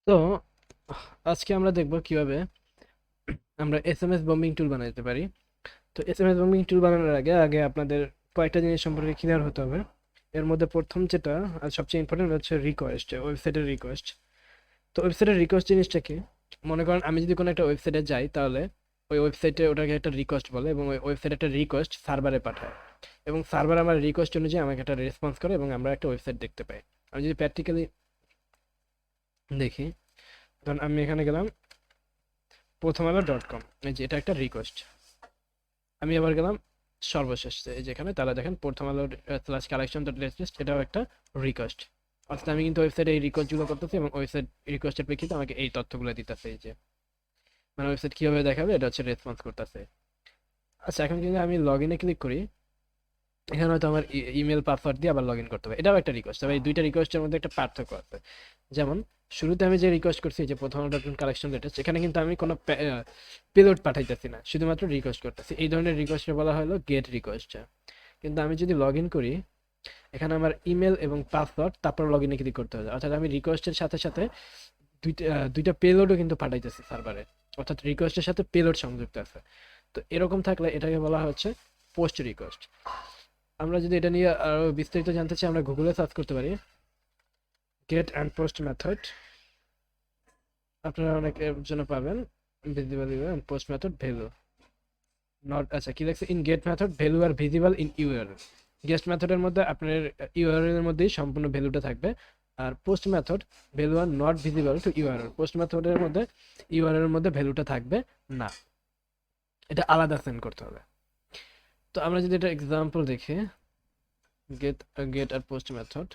তো আজকে আমরা দেখব কিভাবে আমরা এসএমএস বম্বিং টুল বানাতে পারি। তো এসএমএস বম্বিং টুল বানানোর আগে আগে আপনাদের কয়েকটা জিনিস সম্পর্কে ক্লিয়ার হতে হবে। এর মধ্যে প্রথম যেটা আর সবচেয়ে ইম্পর্টেন্ট হচ্ছে রিকোয়েস্ট, ওয়েবসাইটের রিকোয়েস্ট। তো ওয়েবসাইটের রিকোয়েস্ট জিনিসটা কি? মনে করেন আমি যদি কোনো একটা ওয়েবসাইটে যাই, তাহলে ওই ওয়েবসাইটে ওটাকে একটা রিকোয়েস্ট বলে এবং ওই ওয়েবসাইটে একটা রিকোয়েস্ট সার্ভারে পাঠায় এবং সার্ভার আমার রিকোয়েস্ট অনুযায়ী আমাকে একটা রেসপন্স করে এবং আমরা একটা ওয়েবসাইট দেখতে পাই। আমি যদি প্র্যাকটিক্যালি দেখি, ধরুন আমি এখানে গেলাম প্রথম আলো ডট কম, এই যে এটা একটা রিকোয়েস্ট। আমি আবার গেলাম সর্বশেষ এই যেখানে, তাহলে দেখেন প্রথম আলো স্ল্যাশ কালেকশন ডট লেটেস্ট, এটাও একটা রিকোয়েস্ট। অর্থাৎ আমি কিন্তু ওয়েবসাইটে এই রিকোয়েস্টগুলো করতেছি এবং ওয়েবসাইট রিকোয়েস্টের প্রেক্ষিতে আমাকে এই তথ্যগুলো দিতেছে। এই যে মানে ওয়েবসাইট কীভাবে দেখাবে এটা হচ্ছে রেসপন্স করতেছে। আচ্ছা, এখন যদি আমি লগ ইনে ক্লিক করি, এখানে হয়তো আমার ইমেল পাসওয়ার্ড দিয়ে আবার লগ ইন করতে হবে, এটাও একটা রিকোয়েস্ট। তবে এই দুইটা রিকোয়েস্টের মধ্যে একটা পার্থক্য আছে। যেমন শুরুতে আমি যে রিকোয়েস্ট করছি, যে প্রথম ডকুমেন্ট কালেকশন লেটেস্ট, এখানে কিন্তু আমি কোনো পেলোড পাঠাইতেছি না, শুধুমাত্র রিকোয়েস্ট করতেছি। এই ধরনের রিকোয়েস্টে বলা হলো গেট রিকোয়েস্ট। কিন্তু আমি যদি লগ ইন করি, এখানে আমার ইমেল এবং পাসওয়ার্ড, তারপর লগ ইনে ক্লিক করতে হবে। অর্থাৎ আমি রিকোয়েস্টের সাথে সাথে দুইটা পেলোডও কিন্তু পাঠাইতেছি সার্ভারে, অর্থাৎ রিকোয়েস্টের সাথে পেলোড সংযুক্ত আছে। তো এরকম থাকলে এটাকে বলা হচ্ছে পোস্ট রিকোয়েস্ট। আমরা যদি এটা নিয়ে আরো বিস্তারিত জানতে চাই, আমরা গুগলে সার্চ করতে পারি গেট অ্যান্ড পোস্ট মেথড। আপনারা অনেক এর জন্য পাবেন visible and post method value not, আচ্ছা কি লেখছে, ইন গেট মেথড ভ্যালু আর ভিজিবল ইন ইউআরএল। গেস্ট মেথডের মধ্যে আপনার ইউআরএল এর মধ্যেই সম্পূর্ণ ভ্যালুটা থাকবে, আর post method value are not visible to URL. Post মেথডের মধ্যে ইউআরএল এর মধ্যে ভ্যালুটা থাকবে না, এটা আলাদা সেন্ড করতে হবে। তো আমরা যদি এটা এক্সাম্পল দেখি, গেট গেট আর পোস্ট মেথড,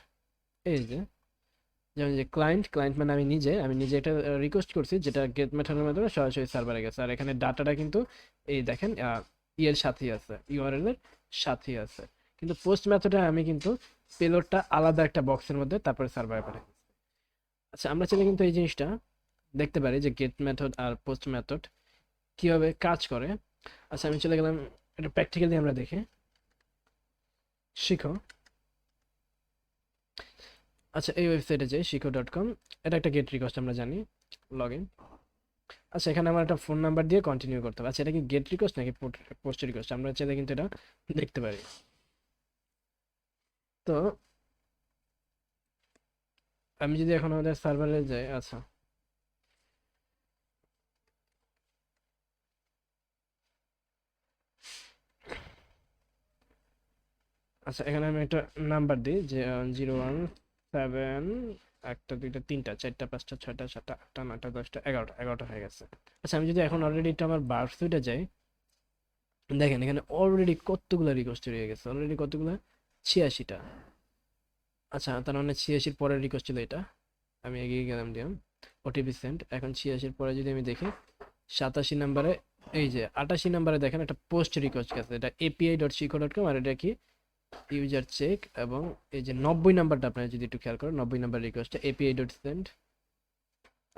এই যে যেমন যে ক্লায়েন্ট ক্লায়েন্ট মানে আমি নিজে একটা রিকোয়েস্ট করছি, যেটা গেট মেথডের মাধ্যমে সরাসরি সার্ভারে গেছে। আর এখানে ডাটাটা কিন্তু এই দেখেন ইয়ের সাথেই আছে, ইউআরএল এর সাথেই আছে। কিন্তু পোস্ট মেথডে আমি কিন্তু পেলোডটা আলাদা একটা বক্সের মধ্যে তারপরে সার্ভারে পাঠাই। আচ্ছা, আমরা চাইলে কিন্তু এই জিনিসটা দেখতে পারি যে গেট মেথড আর পোস্ট মেথড কিভাবে কাজ করে। আচ্ছা, আমি চলে গেলাম, এটা প্র্যাকটিক্যালি আমরা দেখি, শিখো। আচ্ছা, এই ওয়েবসাইটে যাই, শিখো.com। এটা একটা গেট রিকোয়েস্ট, আমরা জানি, লগ ইন। আচ্ছা, এখানে আমার একটা ফোন নাম্বার দিয়ে কন্টিনিউ করতে হবে। আচ্ছা, এটা কি গেট রিকোয়েস্ট নাকি পোস্ট রিকোয়েস্ট, আমরা চাইলে কিন্তু এটা দেখতে পারি। তো আমি যদি এখন আমাদের সার্ভারে যাই, আচ্ছা আচ্ছা এখানে আমি একটা নাম্বার দিই, যে 017, একটা দুইটা তিনটা চারটা পাঁচটা ছয়টা সাতটা আটটা নয়টা দশটা এগারোটা, এগারোটা হয়ে গেছে। আচ্ছা, আমি যদি এখন অলরেডি এটা আমার বার সুইটে যাই, দেখেন এখানে অলরেডি কতগুলো রিকোয়েস্ট হয়ে গেছে, অলরেডি কতগুলো, 86টা। আচ্ছা, তার মানে 86-র পরের রিকোয়েস্ট ছিল এটা, আমি এগিয়ে গেলাম, দিলাম ওটিপি সেন্ড। এখন 86-র পরে যদি আমি দেখি 87 নম্বরে, এই যে 88 নম্বরে দেখেন একটা পোস্ট রিকোয়েস্ট গেছে, এটা api.শিখো.com, আর এটা কি ইউজার চেক। এবং এই যে 90 নাম্বারটা আপনারা যদি একটু খেয়াল করেন, 90 নাম্বার রিকোয়েস্টটা api.send।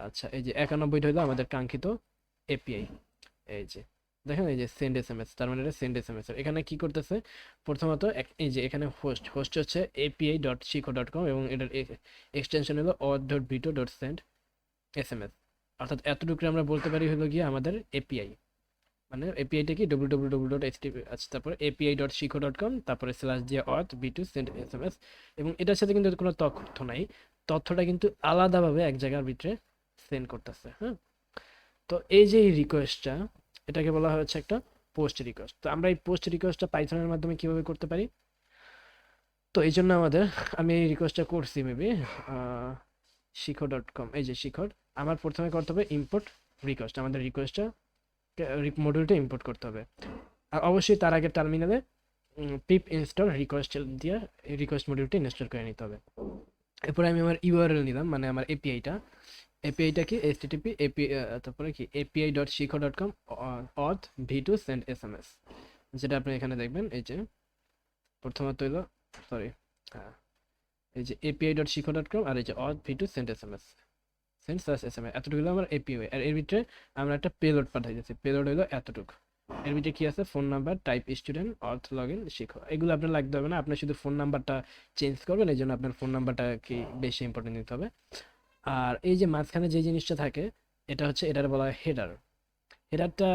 আচ্ছা, এই যে 91টা হলো আমাদের কাঙ্ক্ষিত এপিআই। এই যে দেখেন, এই যে সেন্ড এসএমএস, তার মানে এটা সেন্ড এসএমএস। এখানে কি করতেছে, প্রথমত এই যে এখানে হোস্ট হোস্ট হচ্ছে api.শিখো.com এবং এটার এক্সটেনশন হলো auth.vito.send এসএমএস। অর্থাৎ এতটুকু আমরা বলতে পারি হলো গিয়ে আমাদের এপিআই, মানে এপিআইটা কি www.htp, আচ্ছা তারপরে api.শিখো.com, তারপরে স্ল্যাশ দিয়ে অথ বি টু সেন্ড এসএমএস। এবং এটার সাথে কিন্তু কোনো তথ্য নাই, তথ্যটা কিন্তু আলাদাভাবে এক জায়গার ভিতরে সেন্ড করতেছে। হ্যাঁ, তো এই যে এই রিকোয়েস্টটা, এটাকে বলা হচ্ছে একটা পোস্ট রিকোয়েস্ট। তো আমরা এই পোস্ট রিকোয়েস্টটা পাইথনের মাধ্যমে কিভাবে করতে পারি? তো এই জন্য আমাদের, আমি এই রিকোয়েস্টটা করছি মেবি শিখো.com, এই যে শিখর, আমার প্রথমে করতে হবে ইম্পোর্ট রিকোয়েস্ট, আমাদের রিকোয়েস্টটা মডিউলটা ইম্পোর্ট করতে হবে। আর অবশ্যই তার আগে টার্মিনালে পিপ ইনস্টল রিকোয়েস্ট দিয়ে রিকোয়েস্ট মডিউলটা ইনস্টল করে নিতে হবে। এরপরে আমি আমার ইউআরএল নিলাম, মানে আমার এপিআইটা কি এইচটিটিপি এপি, তারপরে কি api.শিখো.com অথ ভি টু সেন্ড এসএমএস, যেটা আপনি এখানে দেখবেন। এই যে প্রথমত হইলো, সরি, হ্যাঁ, এই যে api.শিখো.com আর এই যে auth V two send SMS, send slash SMS, এতটুকু হলো আমার এপিআই। আর এর ভিতরে আমরা একটা পেলোড পাঠাই দিচ্ছি, পেলোড হলো এতটুকু। এর ভিতরে কি আছে, ফোন নাম্বার, টাইপ স্টুডেন্ট, অর্থ লগ ইন, শিখো, এগুলো আপনার লাগতে হবে না, আপনার শুধু ফোন নাম্বারটা চেঞ্জ করবেন, এই জন্য আপনার ফোন নাম্বারটা কি বেশি ইম্পর্টেন্ট দিতে হবে। আর এই যে মাঝখানে যে জিনিসটা থাকে এটা হচ্ছে এটার বলা হয় হেডার। হেডারটা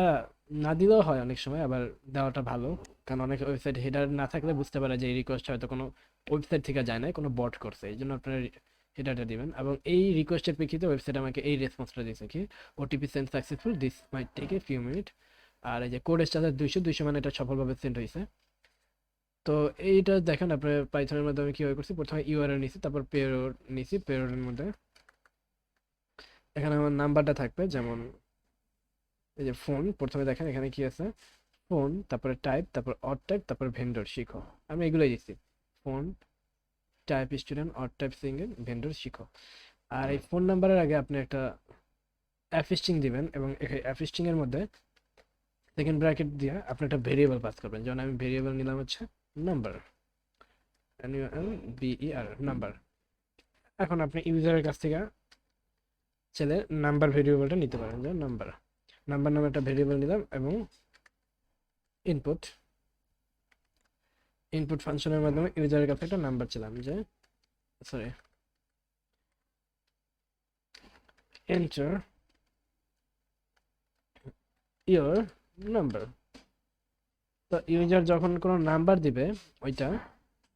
না দিলেও হয় অনেক সময়, আবার দেওয়াটা ভালো, কারণ অনেক ওয়েবসাইট হেডার না থাকলে বুঝতে পারে যে এই রিকোয়েস্ট হয়তো কোনো ওয়েবসাইট থেকে যায় না, কোনো বট করছে, এই জন্য আপনারা হেডারটা দিবেন। এবং এই রিকোয়েস্টের প্রেক্ষিতে ওয়েবসাইট আমাকে এই রেসপন্সটা দিয়েছে কি, OTP send successful, this might take a few minute. আর এই যে কোড স্ট্যাটাস 200 মানে এটা সফলভাবে সেন্ড হয়েছে। তো এইটা দেখেন আপনার পাইথনের মাধ্যমে কিভাবে করছি, প্রথমে ইউআরএল নিছি, তারপর পেরোড নিছি, পেরোডের মধ্যে এখানে আমার নাম্বারটা থাকবে, যেমন এই যে ফোন, প্রথমে দেখেন এখানে কি আছে, ফোন, তারপরে টাইপ, তারপর অড টাইপ, তারপর ভেন্ডর শিখো, আমি এগুলোই দিচ্ছি, phone, type student, odd type single, vendor শিখো। আর এই ফোন নাম্বারের আগে আপনি একটা এফ স্ট্রিং দিবেন, এবং এফ স্ট্রিং এর মধ্যে সেকেন্ড ব্র্যাকেট দিয়ে আপনি একটা ভেরিয়েবল পাস করবেন, যেমন আমি ভেরিয়েবল নিলাম হচ্ছে নাম্বার, NUMBER নাম্বার। এখন আপনি ইউজারের কাছ থেকে চাইলে নাম্বার ভেরিয়েবলটা নিতে পারেন, যে নাম্বার, নাম্বার নামে একটা ভেরিয়েবল নিলাম, এবং ইনপুট, ইনপুট ফাংশনের মাধ্যমে ইউজারের কাছে একটা নাম্বার ছিলাম, যে সরি, এন্টার ইওর নাম্বার। তো ইউজার যখন কোনো নাম্বার দিবে, ওইটা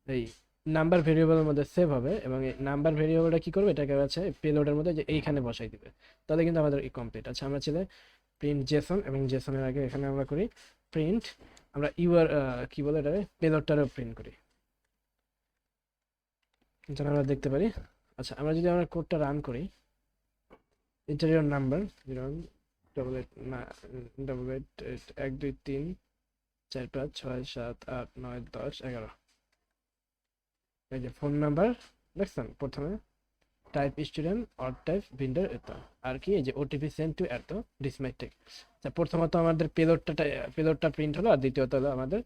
এই নাম্বার ভেরিয়েবলের মধ্যে সেভ হবে, এবং এই নাম্বার ভেরিয়েবলটা কি করবে, এটাকে আছে পেলোডের মধ্যে যে এইখানে বসাই দিবে, তাহলে কিন্তু আমাদের কমপ্লিট। আচ্ছা, আমরা ছেলে প্রিন্ট জেসন, এবং জেসনের আগে এখানে আমরা করি প্রিন্ট, আমরা ইউআর কি বলে এটা, পেলোডটারও প্রিন্ট করি, যেন আমরা দেখতে পারি। আচ্ছা, আমরা যদি আমরা কোডটা রান করি, ইন্টারিয়র নাম্বার 0888812345678910111। এই যে ফোন নাম্বার দেখছেন, প্রথমে টাইপ স্টুডেন্ট, অড টাইপ ভিন্ডার, এত আর কি, এই যে ওটিপি সেন্ড টু এত ডিসমেটিক। আচ্ছা, প্রথমত আমাদের পেলোডটা প্রিন্ট হলো, আর দ্বিতীয়ত হলো আমাদের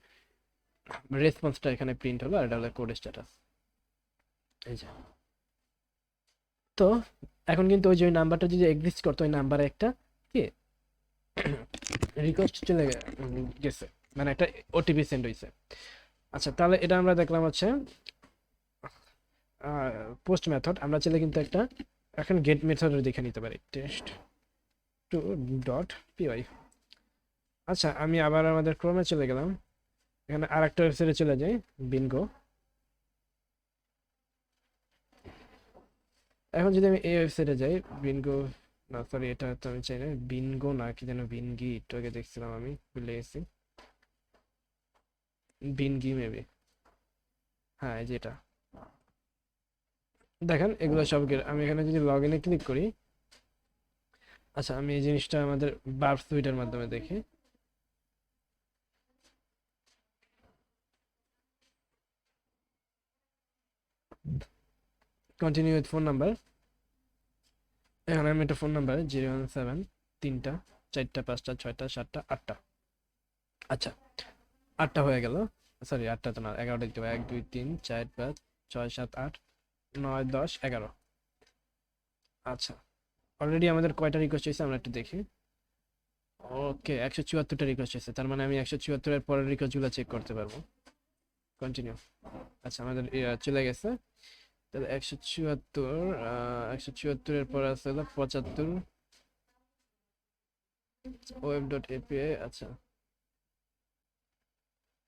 রেসপন্সটা এখানে প্রিন্ট হলো, আর এটা হলো কোড স্ট্যাটাস। এই যে, তো এখন কিন্তু ওই যে ওই নাম্বারটা যদি এক্সিস্ট করতো, ওই নাম্বারে একটা কি রিকোয়েস্ট চলে গেছে, মানে একটা ওটিপি সেন্ড হয়েছে। আচ্ছা, তাহলে এটা আমরা দেখলাম হচ্ছে পোস্ট মেথড। আমরা চাইলে কিন্তু একটা এখন গেট মেথড দেখে নিতে পারি, টেস্ট টু ডট পিওয়াই। আচ্ছা, আমি আবার আমাদের ক্রমে চলে গেলাম, এখানে আর একটা ওয়েবসাইটে চলে যাই, বিনগো। এখন যদি আমি এই ওয়েবসাইটে যাই, বিনগো, না সরি, এটা তো আমি চাই না, বিনগো না, কি যেন বিনগি, একটু আগে দেখছিলাম, আমি ভুলে গেছি, বিনগি মেবি, হ্যাঁ এই যে এটা। দেখেন এগুলো সব আমি এখানে যদি লগ ইনে ক্লিক করি, আচ্ছা আমি এই জিনিসটা আমাদের বার্ব সুইটের মাধ্যমে দেখি। কন্টিনিউ উইথ ফোন নাম্বার, এখানে আমি একটা ফোন নাম্বার 017 3টা 4টা 5টা 6টা 7টা 8টা। আচ্ছা, 8টা হয়ে গেল, সরি 8টা তো না, 11টা দিতে হবে, 1 2 3 4 5 6 7 8 9 10 11। আচ্ছা, অলরেডি আমাদের কয়টা রিকোয়েস্ট হয়েছে আমরা একটু দেখি। ওকে, 174টা রিকোয়েস্ট হয়েছে, তার মানে আমি 174-এর পরের রিকোয়েস্টগুলো চেক করতে পারবো। কন্টিনিউ। আচ্ছা, আমাদের চলে গেছে, তাহলে 174, 174-এর পর আছে হলো 75 ওয়েব ডট এপিআই। আচ্ছা,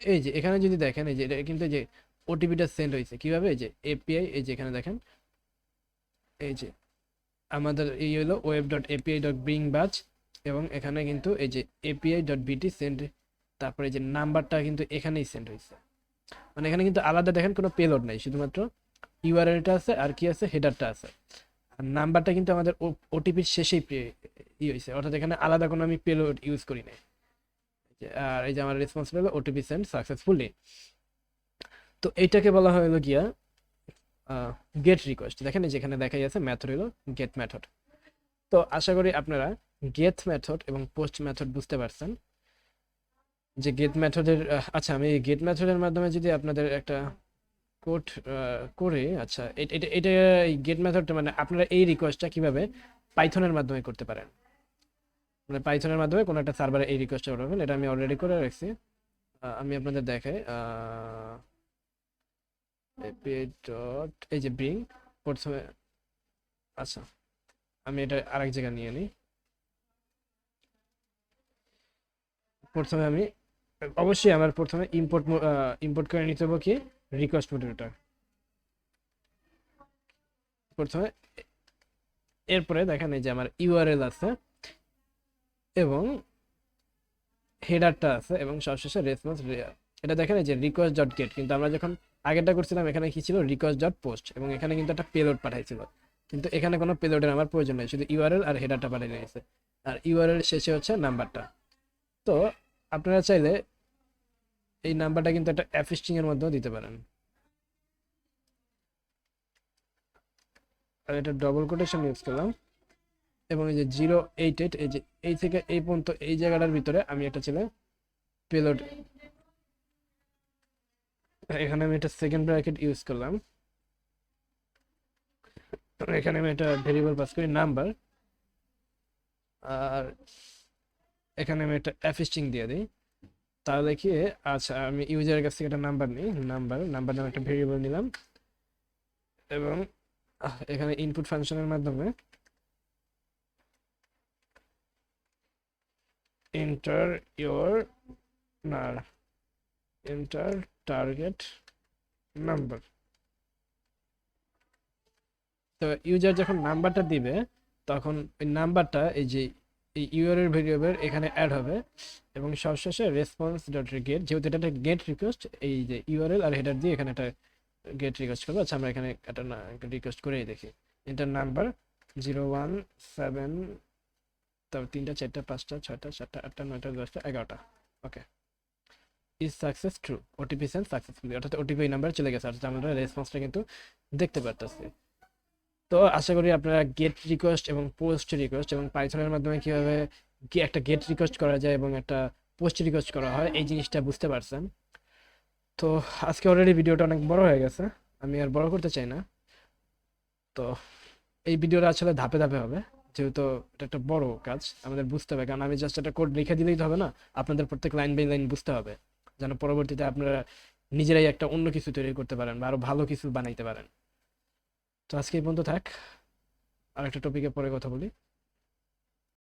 এই যে এখানে যদি দেখেন, এই যে এটা কিন্তু, এই যে ওটিপিটা সেন্ড হয়েছে কিভাবে, এই যে এপিআই, এই যে এখানে দেখেন, এই যে আমাদের এই হলো web dot API dot bring batch, এবং এখানে কিন্তু এই যে এপিআই ডট বিটি সেন্ড, তারপরে যে নাম্বারটা কিন্তু এখানেই সেন্ড হয়েছে, মানে এখানে কিন্তু আলাদা দেখেন কোনো পেলোড নাই, শুধুমাত্র ইউআরএলটা আছে, আর কি আছে, হেডারটা আছে, আর নাম্বারটা কিন্তু আমাদের ওটিপির শেষেই হয়েছে, অর্থাৎ এখানে আলাদা কোনো আমি পেলোড ইউজ করি নাই। আর এই যে আমার রেসপন্স হলো ওটিপি সেন্ড সাকসেসফুলি। তো এইটাকে বলা হলো গিয়া গেট রিকোয়েস্ট। দেখেন এই যেখানে দেখাই আছে মেথড হলো গেট মেথড। তো আশা করি আপনারা গেট মেথড এবং পোস্ট মেথড বুঝতে পারছেন, যে গেট মেথডের আচ্ছা, আমি গেট মেথডের মাধ্যমে যদি আপনাদের একটা কোড করে, আচ্ছা এটা এটা এই গেট মেথডটা মানে আপনারা এই রিকোয়েস্টটা কিভাবে পাইথনের মাধ্যমে করতে পারেন, মানে পাইথনের মাধ্যমে কোনো একটা সার্ভারে এই রিকোয়েস্টটা করবেন, এটা আমি অলরেডি করে রাখছি। আমি আপনাদের দেখাই, এপিআই ডট, এই যে ব্রিং প্রথমে, আচ্ছা আমি এটা আরেক জায়গায় নিয়ে নিই। প্রথমে আমি অবশ্যই আমার প্রথমে ইম্পোর্ট করে নিতে হবে কি রিকোয়েস্ট মডিউলটা প্রথমে। এরপরে দেখেন এই যে আমার ইউআরএল আছে এবং হেডারটা আছে এবং সবশেষে রেসপন্স। এটা দেখেন এই যে রিকোয়েস্ট ডট গেট, কিন্তু আমরা যখন আগেরটা করছিলাম এখানে কি ছিল রিকোয়েস্ট ডট পোস্ট, এবং এখানে কিন্তু একটা পেলোড পাঠাইছিল, কিন্তু এখানে কোনো পেলোডের আমার প্রয়োজন নেই, শুধু ইউআরএল আর হেডারটা পাঠিয়ে নিয়েছে। আর ইউআরএল শেষে হচ্ছে নাম্বারটা। তো আপনারা চাইলে এই নাম্বারটা কিন্তু একটা এফ স্ট্রিং এর মধ্যেও দিতে পারেন। আর এটা ডবল কোটেশন ইউজ করলাম এবং এই যে 088, এই যে এই থেকে এই পর্যন্ত এই জায়গাটার ভিতরে আমি একটা ছিল পেলোড, এখানে আমি একটা সেকেন্ড ব্র্যাকেট ইউজ করলাম। এখানে আমি একটা ভেরিয়েবল পাস করি নাম্বার, আর এখানে আমি একটা এফ স্ট্রিং দিয়ে দিই। তাহলে কি, আচ্ছা আমি ইউজারের কাছ থেকে একটা নাম্বার নিই, নাম্বার নামে একটা ভেরিয়েবল নিলাম এবং এখানে ইনপুট ফাংশনের মাধ্যমে এন্টার ইওর না এন্টার টার্গেট নাম্বার। তো ইউজার যখন নাম্বারটা দিবে তখন ওই নাম্বারটা এই যে এই ইউআরএল ভেরিয়েবল এখানে অ্যাড হবে এবং সবশেষে রেসপন্স ডট গেট, যেহেতু এটা একটা গেট রিকোয়েস্ট, এই যে ইউআরএল আর হেডার দিয়ে এখানে একটা গেট রিকোয়েস্ট করবো। আচ্ছা আমরা এখানে একটা রিকোয়েস্ট করেই দেখি। এটার নাম্বার 017, তারপর 3টা 4টা 5টা 6টা 7টা 8টা 9টা 10টা 11টা। Okay, is success true, OTP send successfully, অর্থাৎ ওটিপি নাম্বার চলে গেছে, অর্থাৎ আমরা রেসপন্সটা কিন্তু দেখতে পারতেছি। তো আশা করি আপনারা গেট রিকোয়েস্ট এবং পোস্ট রিকোয়েস্ট এবং পাইথনের মাধ্যমে কিভাবে একটা গেট রিকোয়েস্ট করা যায় এবং একটা পোস্ট রিকোয়েস্ট করা হয় এই জিনিসটা বুঝতে পারছেন। তো আজকে অলরেডি ভিডিওটা অনেক বড় হয়ে গেছে, আমি আর বড় করতে চাই না। তো এই ভিডিওটা আসলে ধাপে ধাপে হবে, যেহেতু এটা একটা বড় কাজ আমাদের বুঝতে হবে, কারণ আমি জাস্ট একটা কোড লিখে দিলেই তো হবে না, আপনাদের প্রত্যেক লাইন বাই লাইন বুঝতে হবে, যেন পরবর্তীতে আপনারা নিজেরাই একটা অন্য কিছু তৈরি করতে পারেন বা আরো ভালো কিছু বানাইতে পারেন। তো আজকে এই পর্যন্ত থাক, আর একটা টপিকে পরে কথা বলি।